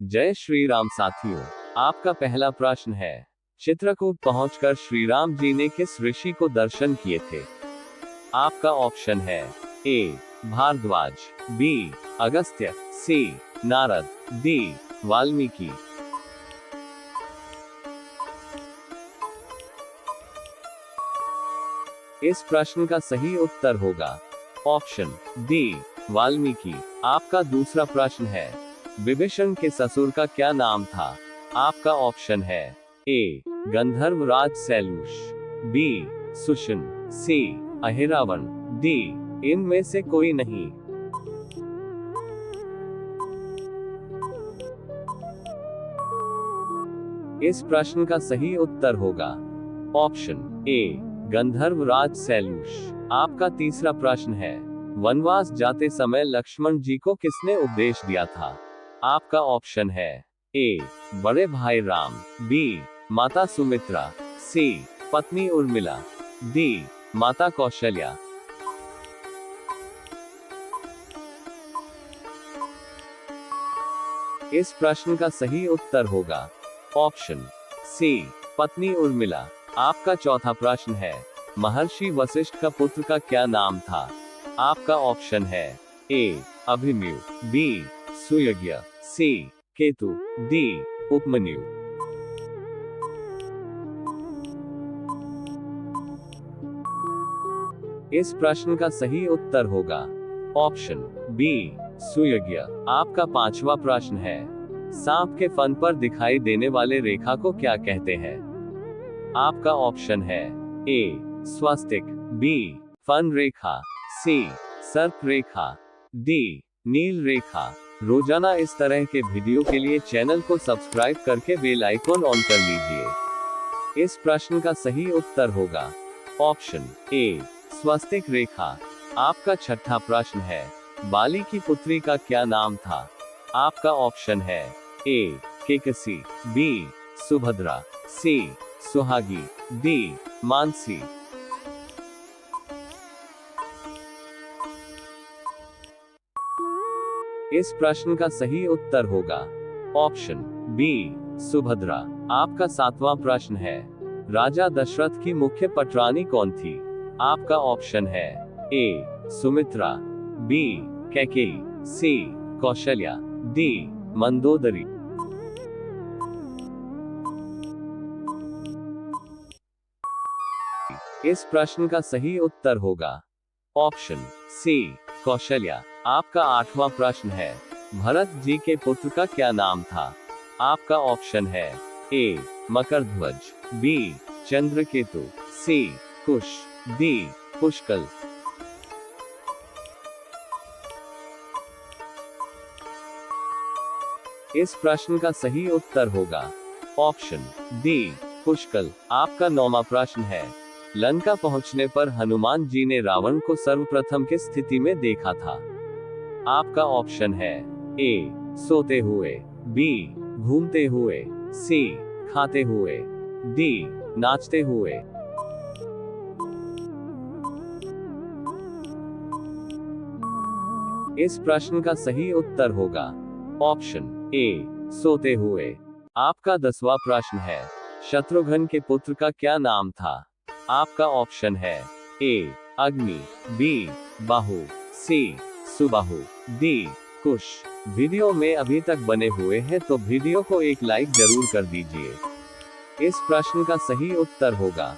जय श्री राम साथियों, आपका पहला प्रश्न है, चित्रकूट पहुंचकर श्री राम जी ने किस ऋषि को दर्शन किए थे? आपका ऑप्शन है ए भारद्वाज, बी अगस्त्य, सी नारद, डी वाल्मीकि। इस प्रश्न का सही उत्तर होगा ऑप्शन डी वाल्मीकि। आपका दूसरा प्रश्न है, विभीषण के ससुर का क्या नाम था? आपका ऑप्शन है ए गंधर्व राज सैलूष, बी सुशन, सी अहिरावण, डी इनमें से कोई नहीं। इस प्रश्न का सही उत्तर होगा ऑप्शन ए गंधर्व राज सैलूष। आपका तीसरा प्रश्न है, वनवास जाते समय लक्ष्मण जी को किसने उपदेश दिया था? आपका ऑप्शन है ए बड़े भाई राम, बी माता सुमित्रा, सी पत्नी उर्मिला, डी माता कौशल्या। इस प्रश्न का सही उत्तर होगा ऑप्शन सी पत्नी उर्मिला। आपका चौथा प्रश्न है, महर्षि वशिष्ठ का पुत्र का क्या नाम था? आपका ऑप्शन है ए अभिमन्यु, बी सुयज्ञ, सी केतु, डी उपमन्यु। इस प्रश्न का सही उत्तर होगा ऑप्शन बी सुयज्ञ। आपका पांचवा प्रश्न है, सांप के फन पर दिखाई देने वाले रेखा को क्या कहते हैं? आपका ऑप्शन है ए स्वस्तिक, बी फन रेखा, सी सर्प रेखा, डी नील रेखा। रोजाना इस तरह के वीडियो के लिए चैनल को सब्सक्राइब करके बेल आइकॉन ऑन कर लीजिए। इस प्रश्न का सही उत्तर होगा ऑप्शन ए स्वस्तिक रेखा। आपका छठा प्रश्न है, बाली की पुत्री का क्या नाम था? आपका ऑप्शन है ए केकसी, बी सुभद्रा, सी सुहागी, डी मानसी। इस प्रश्न का सही उत्तर होगा ऑप्शन बी सुभद्रा। आपका सातवां प्रश्न है, राजा दशरथ की मुख्य पटरानी कौन थी? आपका ऑप्शन है ए सुमित्रा, बी कैकेयी, सी कौशल्या, डी मंदोदरी। इस प्रश्न का सही उत्तर होगा ऑप्शन सी कौशल्या। आपका आठवां प्रश्न है, भरत जी के पुत्र का क्या नाम था? आपका ऑप्शन है ए मकरध्वज, बी चंद्रकेतु, सी कुश, डी पुष्कल। इस प्रश्न का सही उत्तर होगा ऑप्शन डी पुष्कल। आपका नौवां प्रश्न है, लंका पहुंचने पर हनुमान जी ने रावण को सर्वप्रथम किस स्थिति में देखा था? आपका ऑप्शन है ए सोते हुए, बी घूमते हुए, सी खाते हुए, डी नाचते हुए। इस प्रश्न का सही उत्तर होगा ऑप्शन ए सोते हुए। आपका 10वां प्रश्न है, शत्रुघ्न के पुत्र का क्या नाम था? आपका ऑप्शन है ए अग्नि, बी बाहु, सी सुबाहु, डी कुश। वीडियो में अभी तक बने हुए हैं तो वीडियो को एक लाइक जरूर कर दीजिए। इस प्रश्न का सही उत्तर होगा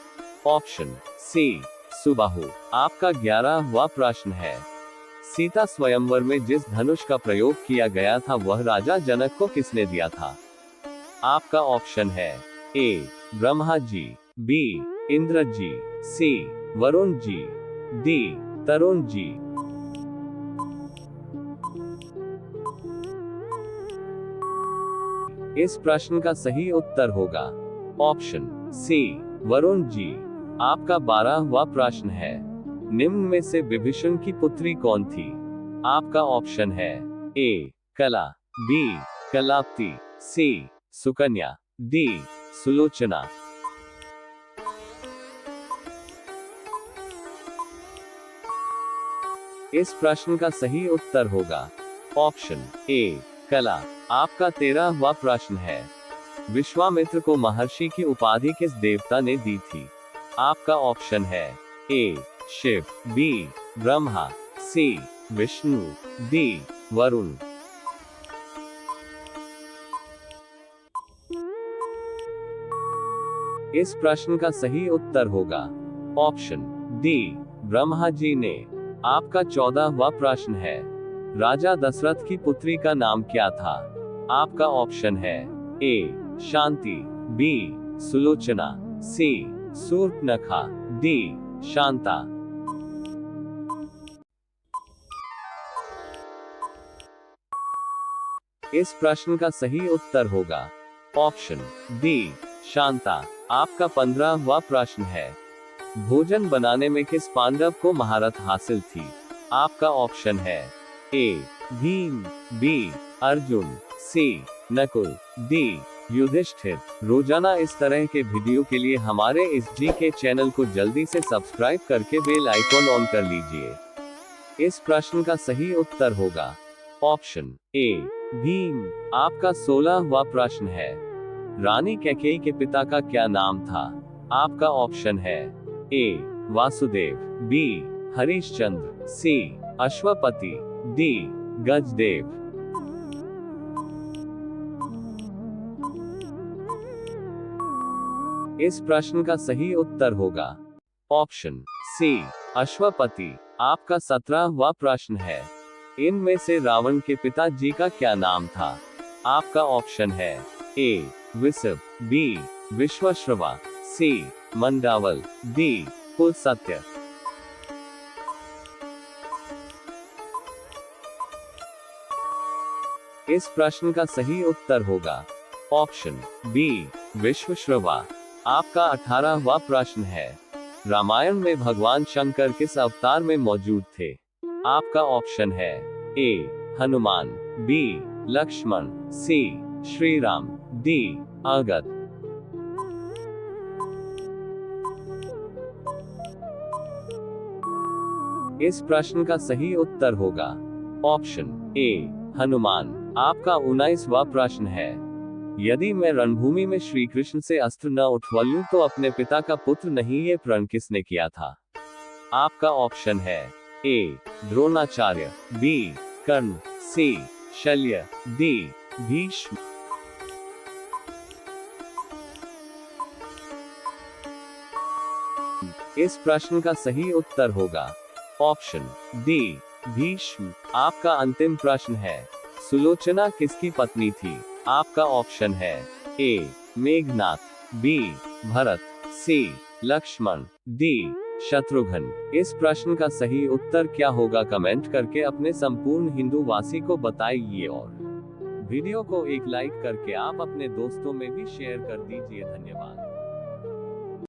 ऑप्शन सी सुबाहु। आपका 11वां प्रश्न है, सीता स्वयंवर में जिस धनुष का प्रयोग किया गया था वह राजा जनक को किसने दिया था? आपका ऑप्शन है ए ब्रह्मा जी, बी इंद्र जी, सी वरुण जी, डी तरुण जी। इस प्रश्न का सही उत्तर होगा ऑप्शन सी वरुण जी। आपका 12वां प्रश्न है, निम्न में से विभीषण की पुत्री कौन थी? आपका ऑप्शन है ए कला, बी कलाप्ती, सी सुकन्या, डी सुलोचना। इस प्रश्न का सही उत्तर होगा ऑप्शन ए कला। आपका 13वां प्रश्न है, विश्वामित्र को महर्षि की उपाधि किस देवता ने दी थी? आपका ऑप्शन है ए शिव, बी ब्रह्मा, सी विष्णु, डी वरुण। इस प्रश्न का सही उत्तर होगा ऑप्शन डी ब्रह्मा जी ने। आपका 14वां प्रश्न है, राजा दशरथ की पुत्री का नाम क्या था? आपका ऑप्शन है ए शांति, बी सुलोचना, सी शूर्पणखा, डी शांता। इस प्रश्न का सही उत्तर होगा ऑप्शन डी शांता। आपका 15वां प्रश्न है, भोजन बनाने में किस पांडव को महारत हासिल थी? आपका ऑप्शन है ए भीम, बी अर्जुन, सी नकुल, डी युधिष्ठिर। रोजाना इस तरह के वीडियो के लिए हमारे इस जीके चैनल को जल्दी से सब्सक्राइब करके बेल आइकॉन ऑन कर लीजिए। इस प्रश्न का सही उत्तर होगा ऑप्शन ए भीम। आपका 16वां प्रश्न है, रानी कैकेयी के पिता का क्या नाम था? आपका ऑप्शन है ए वासुदेव, बी हरिश्चंद्र, सी अश्वपति, डी गजदेव। इस प्रश्न का सही उत्तर होगा ऑप्शन सी अश्वपति। आपका 17वां प्रश्न है, इनमें से रावण के पिताजी का क्या नाम था? आपका ऑप्शन है ए विषभ, बी विश्वश्रवा, सी मंडावल, डी कुलसत्य। इस प्रश्न का सही उत्तर होगा ऑप्शन बी विश्वश्रवा। आपका 18वां प्रश्न है, रामायण में भगवान शंकर किस अवतार में मौजूद थे? आपका ऑप्शन है ए हनुमान, बी लक्ष्मण, सी श्री राम, डी अंगद। इस प्रश्न का सही उत्तर होगा ऑप्शन ए हनुमान। आपका 19वां प्रश्न है, यदि मैं रणभूमि में श्री कृष्ण से अस्त्र न उठवा लूं तो अपने पिता का पुत्र नहीं, ये प्रण किसने किया था? आपका ऑप्शन है ए द्रोणाचार्य, बी कर्ण, सी शल्य, डी भीष्म। इस प्रश्न का सही उत्तर होगा ऑप्शन डी भीष्म। आपका अंतिम प्रश्न है, सुलोचना किसकी पत्नी थी? आपका ऑप्शन है ए मेघनाथ, बी भरत, सी लक्ष्मण, डी शत्रुघ्न। इस प्रश्न का सही उत्तर क्या होगा कमेंट करके अपने संपूर्ण हिंदू वासी को बताइए और वीडियो को एक लाइक करके आप अपने दोस्तों में भी शेयर कर दीजिए। धन्यवाद।